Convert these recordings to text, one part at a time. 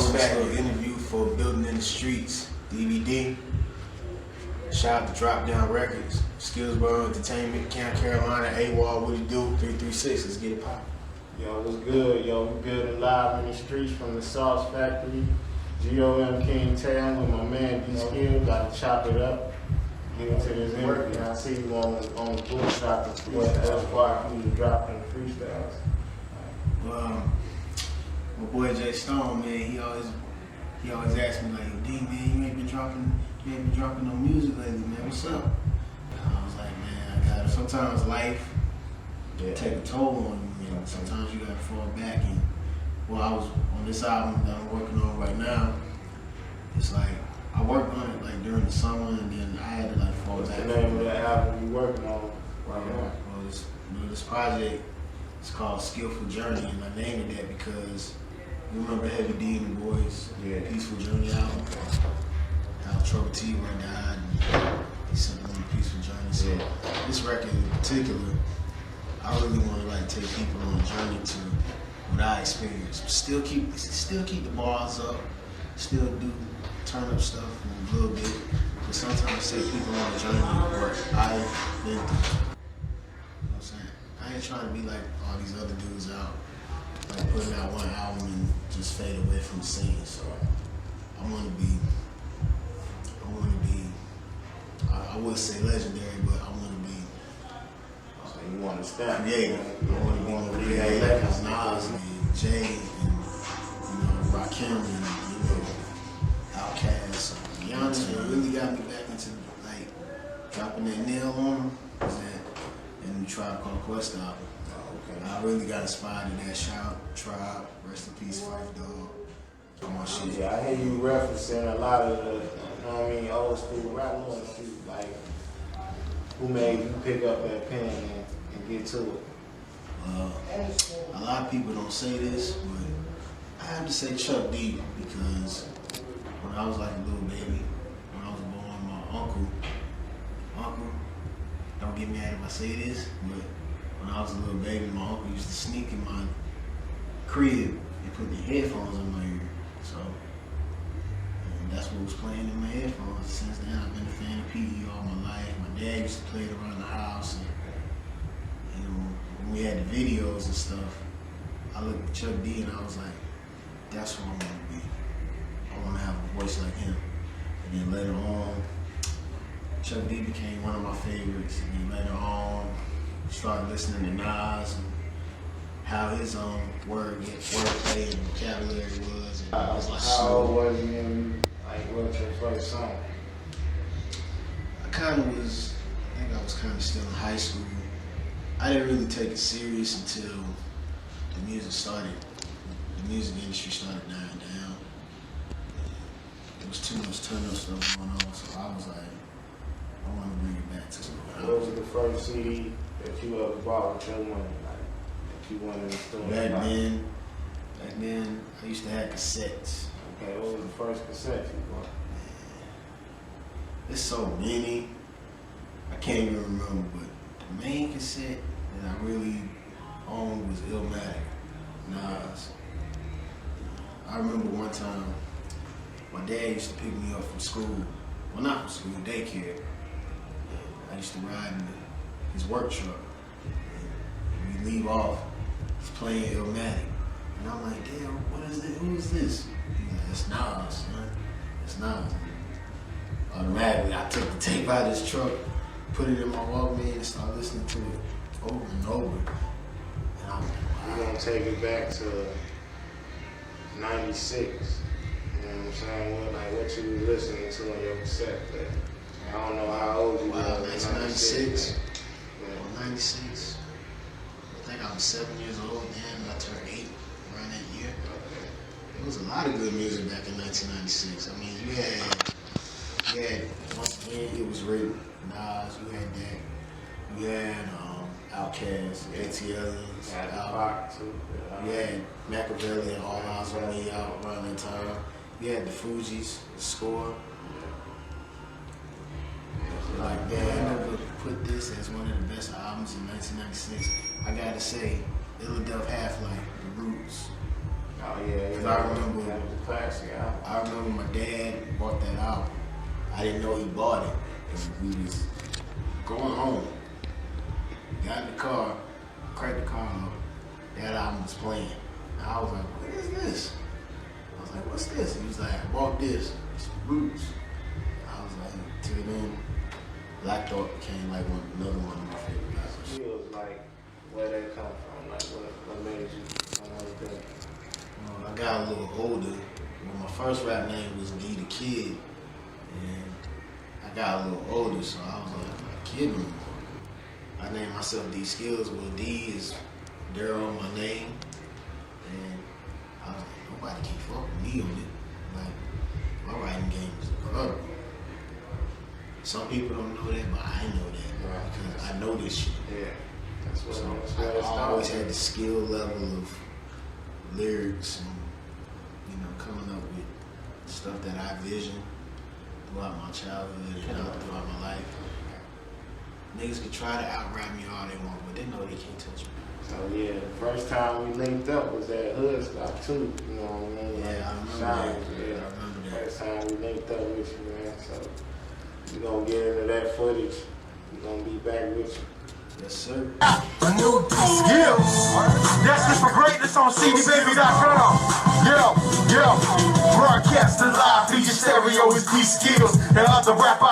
doing this little interview for Building in the Streets DVD. Shout out to Drop Down Records, Skillsboro Entertainment, Camp Carolina, AWOL, what you do? 336, let's get it poppin'. Yo, what's good? Yo, we building live in the streets from the Sauce Factory. GOM King Town with my man D-Skill. Got to chop it up. Get into this interview. I see you on the book dropping freestyles. You dropping freestyles. My boy Jay Stone, man, he always asks me like, D man, you ain't been dropping no music lately, man. What's up? And I was like, man, I got it. Sometimes life take a toll on you, and sometimes you gotta fall back. And well, I was on this album that I'm working on right now. It's like I worked on it like during the summer, and then I had to like fall back. What's the name of that album you working on right now? Well, this project is called Skillful Journey, and I named it that because you remember Heavy D and the Boys, Peaceful Journey album. How Trouble T died, and they sent them on a Peaceful Journey. So this record in particular, I really want to like take people on a journey to what I experienced. Still keep the bars up, still do turn up stuff a little bit, but sometimes take people on a journey of what I've been through. You know what I'm saying? I ain't trying to be like all these other dudes out, like putting out one album and just fade away from the scene. So I want to be, I would say legendary, but I want to be. You want to step? Yeah, I want to be more creative. Because Nas and Jay and Rakim and Outkast, Beyonce really got me back into like dropping that nail on them. And the Tribe Called Quest album. I really got inspired in that. Shout out Tribe, rest in peace, Phife Dawg. Come on, shit. Yeah, I hear you referencing a lot of the, you know what I mean, old school rap noise too. Like, who made you pick up that pen and get to it? A lot of people don't say this, but I have to say Chuck D, because when I was like a little baby, when I was born, my uncle, don't get mad if I say this, but when I was a little baby, my uncle used to sneak in my crib and put the headphones in my ear. So, and that's what was playing in my headphones. Since then, I've been a fan of PE all my life. My dad used to play it around the house, and when we had the videos and stuff, I looked at Chuck D and I was like, that's what I want to be. I want to have a voice like him. And then later on, Chuck D became one of my favorites, and then later on, started listening to Nas and how his wordplay and vocabulary was. And I was like, how old was you when you wrote your first song? I think I was kind of still in high school. I didn't really take it serious until the music industry started dying down. There was too much turn-up stuff going on, so I was like, I want to bring it back to something. What was the first CD that you ever bought with your money? That you wanted to store? Back then, I used to have cassettes. Okay, what was the first cassette you bought? There's so many, I can't even remember, but the main cassette that I really owned was Illmatic, Nas. I remember one time, my dad used to pick me up from school. Well, not from school, daycare. I used to ride in his work truck. And we leave off, he's playing Illmatic. And I'm like, damn, what is this? Who is this? He's like, it's Nas, man. It's Nas. Automatically, I took the tape out of his truck, put it in my Walkman, and started listening to it over and over. And I'm like, wow. We're going to take it back to 96. You know what I'm saying? What you was listening to on your cassette player. I don't know how old you were. 1996. Well, 96. I think I was 7 years old then. I turned 8 around that year. There was a lot of good music back in 1996. I mean, you had once again, It Was Written, Nas, you had that. You had Outkast, ATL, you had Machiavelli and All Eyes on Me out around that time. You had the Fugees, The Score. Like, man, I never put this as one of the best albums in 1996. I gotta say, Ill Half-Life, The Roots, Oh yeah, Because I remember, that was a classic album. I remember my dad bought that out. I didn't know he bought it. And we was going home. Got in the car, cranked the car up. That album was playing. And I was like, what is this? I was like, what's this? He was like, I bought this. It's Roots. I was like, till then, Black Thought became like another one of my favorite rappers. Feels like where that come from, like what made you want to do? I got a little older. Well, my first rap name was D the Kid, and I got a little older, so I was like, I'm a kid anymore. I named myself D Skills. Well, D is Daryl, my name, and I was like, nobody can fuck with me on it. Like, my writing game is incredible. Some people don't know that, but I know that because I know this shit. Yeah, that's what. So That's I always had the skill level of lyrics and coming up with stuff that I visioned throughout my childhood and throughout my life. Niggas can try to out-rap me all they want, but they know they can't touch me. So yeah, the first time we linked up was at Hood Stop too. You know what I mean? Yeah, I remember that. Yeah, I remember that. First time we linked up with you, man. So we gonna get into that footage. We gonna be back with you. Yes, sir. A new skills. Destined for greatness on CDBaby.com. Broadcasting live through your stereo is B.I.T.S. The other rapper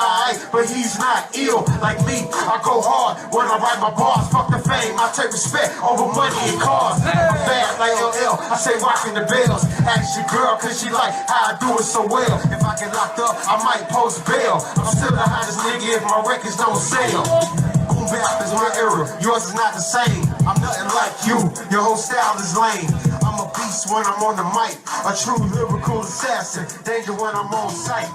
but he's not ill. Like me, I go hard when I write my bars. Fuck the fame, I take respect over money and cars. I'm bad like LL, I say rocking the bells. Ask your girl cause she like how I do it so well. If I get locked up, I might post bail. I'm still the hottest nigga if my records don't sell. Bap is my era, yours is not the same. I'm nothing like you, your whole style is lame. I'm a beast when I'm on the mic, a true lyrical assassin. Danger when I'm on sight.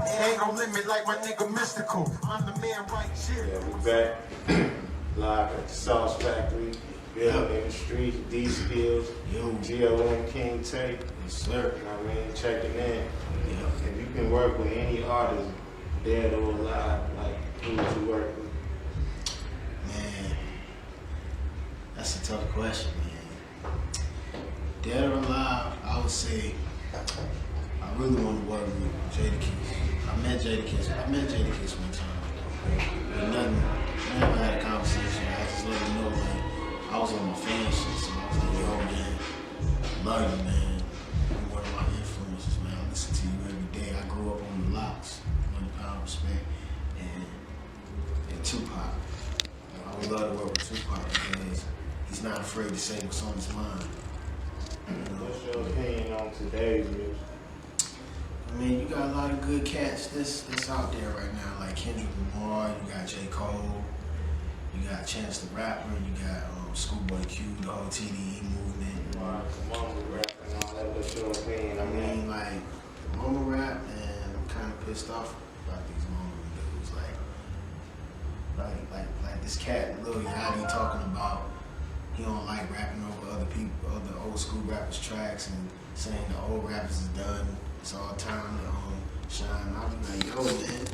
It ain't no limit like my nigga Mystical. I'm the man right here. Yeah, we back live at the Sauce Factory, Building in the streets, D Skills, GOM King Tay. Yes, sir. You know what I mean? Checking in. Yeah. If you can work with any artist, dead or alive, like who would you work with? Man, that's a tough question, man. Dead or alive, I would say I really want to work with Jadakiss. I met Jadakiss one time. But nothing, I never had a conversation. I just let him know, like, I was on my fan shit, so I was like, yo, man, love you, man. You're one of my influences, man. I listen to you every day. I grew up on the Locks, Money, Power, Respect, and Tupac. I would love to work with Tupac because he's not afraid to say what's on his mind. What's your opinion on today's music? I mean, you got a lot of good cats that's out there right now, like Kendrick Lamar, you got J. Cole, you got Chance the Rapper, you got Schoolboy Q, the whole TDE movement. Mumble rap and all that. What's your opinion? I mean, like, mumble rap, and I'm kind of pissed off about these mumble dudes. Like this cat, Lil Yachty, talking about he don't like rapping over other people, other old school rappers' tracks, and saying the old rappers is done. It's all time to shine. I'll be like, yo, man.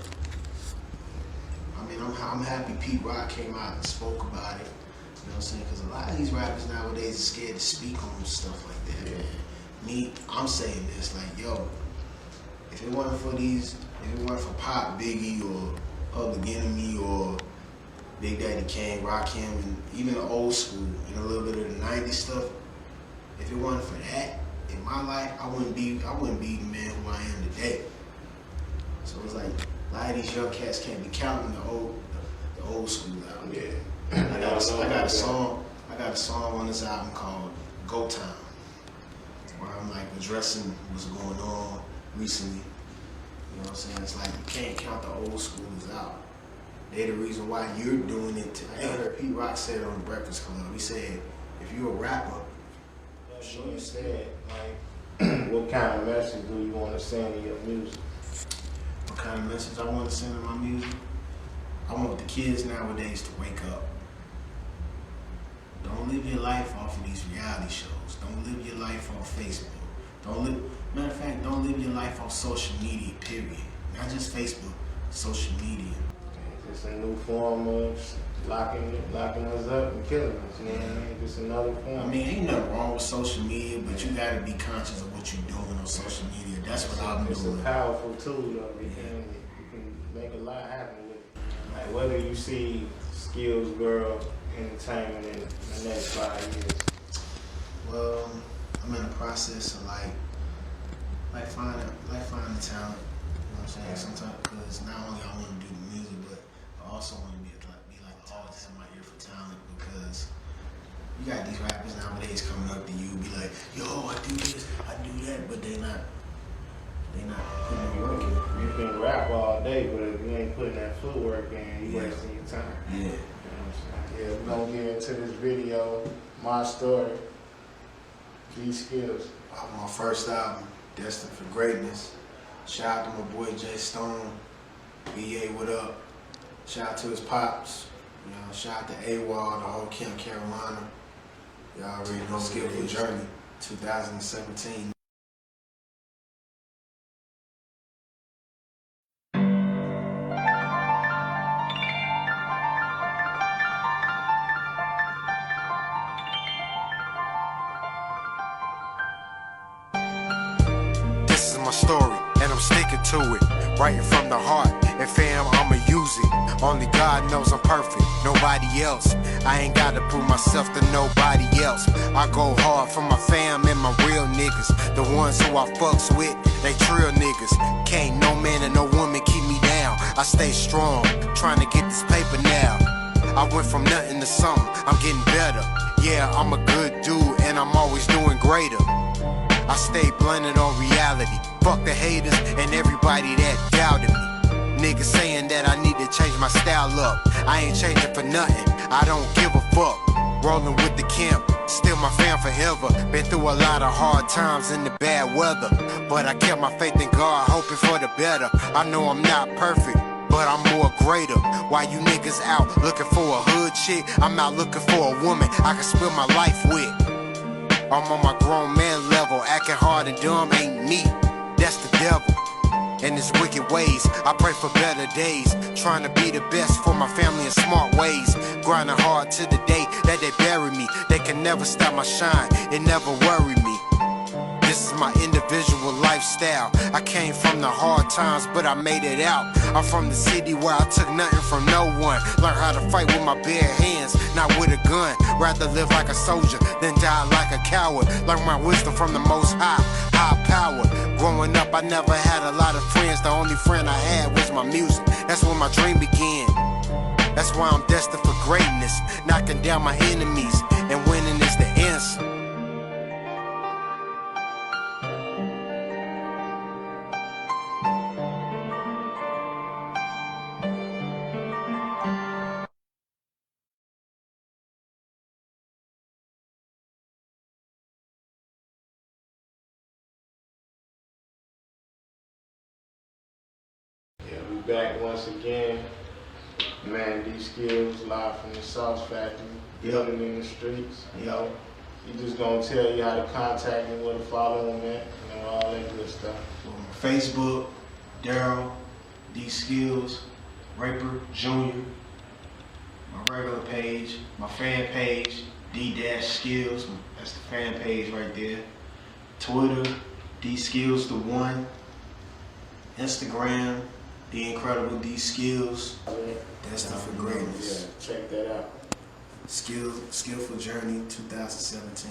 I mean, I'm happy Pete Rock came out and spoke about it. You know what I'm saying? Because a lot of these rappers nowadays are scared to speak on stuff like that, man. Me, I'm saying this, like, yo, if it weren't for Pop, Biggie, or Public Enemy, or Big Daddy Kane, Rakim, and even the old school, and a little bit of the 90s stuff, if it wasn't for that, in my life, I wouldn't be the man who I am today. So it's like, a lot of these young cats can't be counting the old school out. Yeah. I got a song on this album called Go Time, where I'm like addressing what's going on recently. You know what I'm saying? It's like you can't count the old schoolers out. They're the reason why you're doing it today. I heard Pete Rock said on the Breakfast Club, he said, if you're a rapper, Sure you said, like, what kind of message do you want to send in your music? what kind of message I want to send in my music? I want the kids nowadays to wake up. Don't live your life off of these reality shows. Don't live your life off Facebook. Matter of fact, don't live your life off social media, period. Not just Facebook, social media. It's a new form of locking us up and killing us. You know what I mean? It's another form. I mean, ain't nothing wrong with social media, but you gotta be conscious of what you're doing on social media. That's what I'm doing. It's a powerful tool, though. You can make a lot happen with it. Like whether you see Skills Girl Entertainment in the next 5 years. Well, I'm in the process of like finding talent. You know what I'm saying? Sometimes, because not only I want to do the music, but I also want to be like an artist in my ear for talent, because you got these rappers nowadays coming up to you, be like, yo, I do this, I do that, but they not putting the work in. You can rap all day, but if you ain't putting that footwork in, you wasting your time. Yeah. You know what I'm saying? Yeah, we're gonna get into this video, my story, these skills. My first album, Destined for Greatness. Shout out to my boy Jay Stone. BA, what up? Shout out to his pops. You know, shout out to AWOL, the whole Camp Carolina. Y'all already know Skillful Journey, 2017. This is my story, and I'm sticking to it, writing from the heart. And fam, I'ma use it. Only God knows I'm perfect, nobody else. I ain't gotta prove myself to nobody else. I go hard for my fam and my real niggas. The ones who I fucks with, they trill niggas. Can't no man and no woman keep me down. I stay strong, trying to get this paper now. I went from nothing to something, I'm getting better. Yeah, I'm a good dude and I'm always doing greater. I stay blended on reality. Fuck the haters and everybody that doubted me. Niggas saying that I need to change my style up. I ain't changing for nothing, I don't give a fuck. Rolling with the camp, still my fam forever. Been through a lot of hard times in the bad weather, but I kept my faith in God, hoping for the better. I know I'm not perfect, but I'm more greater. While you niggas out looking for a hood chick, I'm out looking for a woman I can spend my life with. I'm on my grown man level, acting hard and dumb ain't me, that's the devil. In his wicked ways, I pray for better days, trying to be the best for my family in smart ways. Grinding hard to the day that they bury me. They can never stop my shine, it never worried me. This is my individual lifestyle. I came from the hard times, but I made it out. I'm from the city where I took nothing from no one. Learned how to fight with my bare hands, not with a gun. Rather live like a soldier than die like a coward. Learned my wisdom from the most high power. Growing up, I never had a lot of friends. The only friend I had was my music. That's when my dream began. That's why I'm destined for greatness. Knocking down my enemies, and winning is the answer. Yeah, we back once again. Man, these skills live from the Sauce Factory, building in the streets. You know, he just gonna tell you how to contact me, where to follow him at, you know, all that good stuff. Facebook, Daryl, D Skills, Raper Jr. My regular page, my fan page, D-Skills, that's the fan page right there. Twitter, D Skills the one. Instagram, The Incredible D Skills. Destined for Greatness. Yeah, check that out. Skillful Journey 2017.